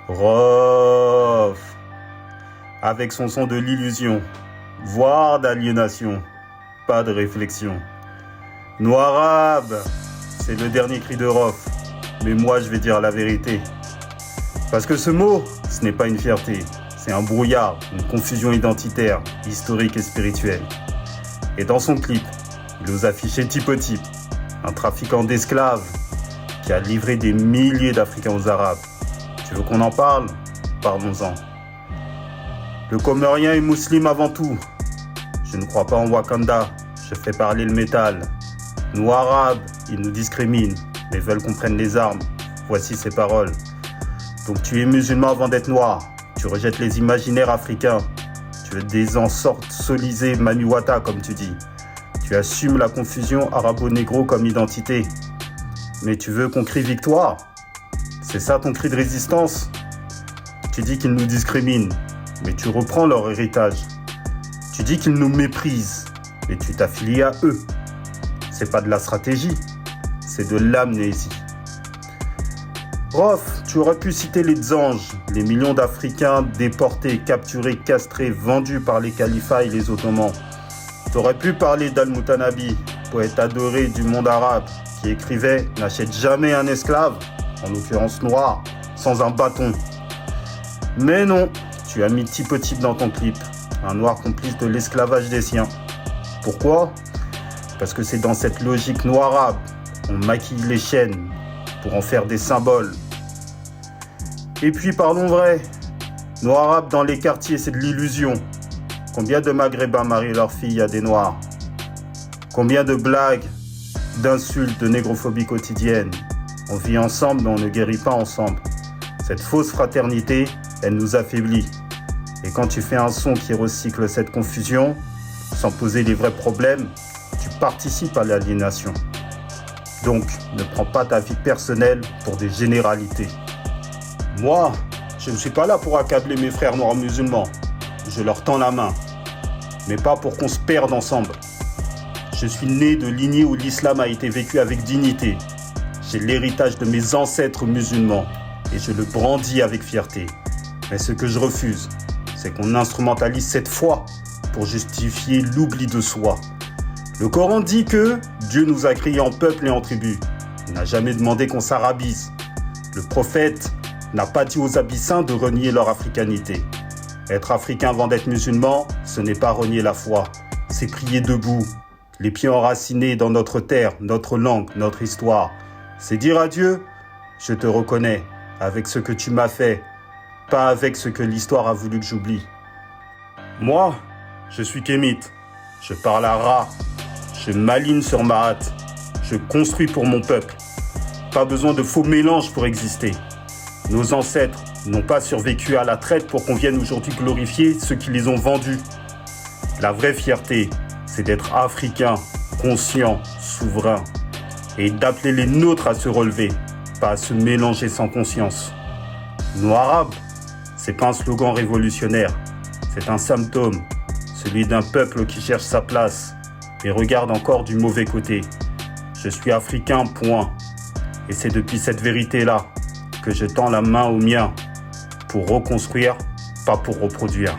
Rof, avec son son de l'illusion, voire d'aliénation, pas de réflexion. Noirab, c'est le dernier cri de Rof, mais moi je vais dire la vérité. Parce que ce mot, ce n'est pas une fierté, c'est un brouillard, une confusion identitaire, historique et spirituelle. Et dans son clip, il nous affichait type, un trafiquant d'esclaves qui a livré des milliers d'Africains aux Arabes. Tu veux qu'on en parle? Parlons-en. Le Comorien est musulman avant tout. Je ne crois pas en Wakanda, je fais parler le métal. Nous Arabes, ils nous discriminent, mais veulent qu'on prenne les armes. Voici ses paroles. Donc tu es musulman avant d'être noir. Tu rejettes les imaginaires africains. Tu veux désensorceliser Manu Wata, comme tu dis. Tu assumes la confusion arabo-négro comme identité. Mais tu veux qu'on crie victoire? C'est ça ton cri de résistance? Tu dis qu'ils nous discriminent, mais tu reprends leur héritage. Tu dis qu'ils nous méprisent, mais tu t'affilies à eux. C'est pas de la stratégie, c'est de l'amnésie. Rof, tu aurais pu citer les Dzanges, les millions d'Africains déportés, capturés, castrés, vendus par les califats et les Ottomans. Tu aurais pu parler d'Al-Mutanabbi, poète adoré du monde arabe, qui écrivait « N'achète jamais un esclave », en l'occurrence noir, sans un bâton. Mais non, tu as mis Type dans ton clip, un noir complice de l'esclavage des siens. Pourquoi? Parce que c'est dans cette logique noirabe qu'on maquille les chaînes pour en faire des symboles. Et puis parlons vrai, noirabe dans les quartiers, c'est de l'illusion. Combien de Maghrébins marient leurs filles à des noirs? Combien de blagues, d'insultes, de négrophobie quotidienne? On vit ensemble, mais on ne guérit pas ensemble. Cette fausse fraternité, elle nous affaiblit. Et quand tu fais un son qui recycle cette confusion, sans poser les vrais problèmes, tu participes à l'aliénation. Donc, ne prends pas ta vie personnelle pour des généralités. Moi, je ne suis pas là pour accabler mes frères noirs musulmans. Je leur tends la main. Mais pas pour qu'on se perde ensemble. Je suis né de lignée où l'islam a été vécu avec dignité. J'ai l'héritage de mes ancêtres musulmans et je le brandis avec fierté. Mais ce que je refuse, c'est qu'on instrumentalise cette foi pour justifier l'oubli de soi. Le Coran dit que Dieu nous a créés en peuple et en tribu. Il n'a jamais demandé qu'on s'arabise. Le prophète n'a pas dit aux abyssins de renier leur africanité. Être africain avant d'être musulman, ce n'est pas renier la foi, c'est prier debout, les pieds enracinés dans notre terre, notre langue, notre histoire. C'est dire à Dieu, je te reconnais avec ce que tu m'as fait, pas avec ce que l'histoire a voulu que j'oublie. Moi, je suis kémite, je parle arabe, je m'aligne sur ma hâte, je construis pour mon peuple. Pas besoin de faux mélanges pour exister. Nos ancêtres n'ont pas survécu à la traite pour qu'on vienne aujourd'hui glorifier ceux qui les ont vendus. La vraie fierté, c'est d'être africain, conscient, souverain. Et d'appeler les nôtres à se relever, pas à se mélanger sans conscience. Noirabe, c'est pas un slogan révolutionnaire, c'est un symptôme, celui d'un peuple qui cherche sa place et regarde encore du mauvais côté. Je suis africain, point. Et c'est depuis cette vérité-là que je tends la main aux miens pour reconstruire, pas pour reproduire.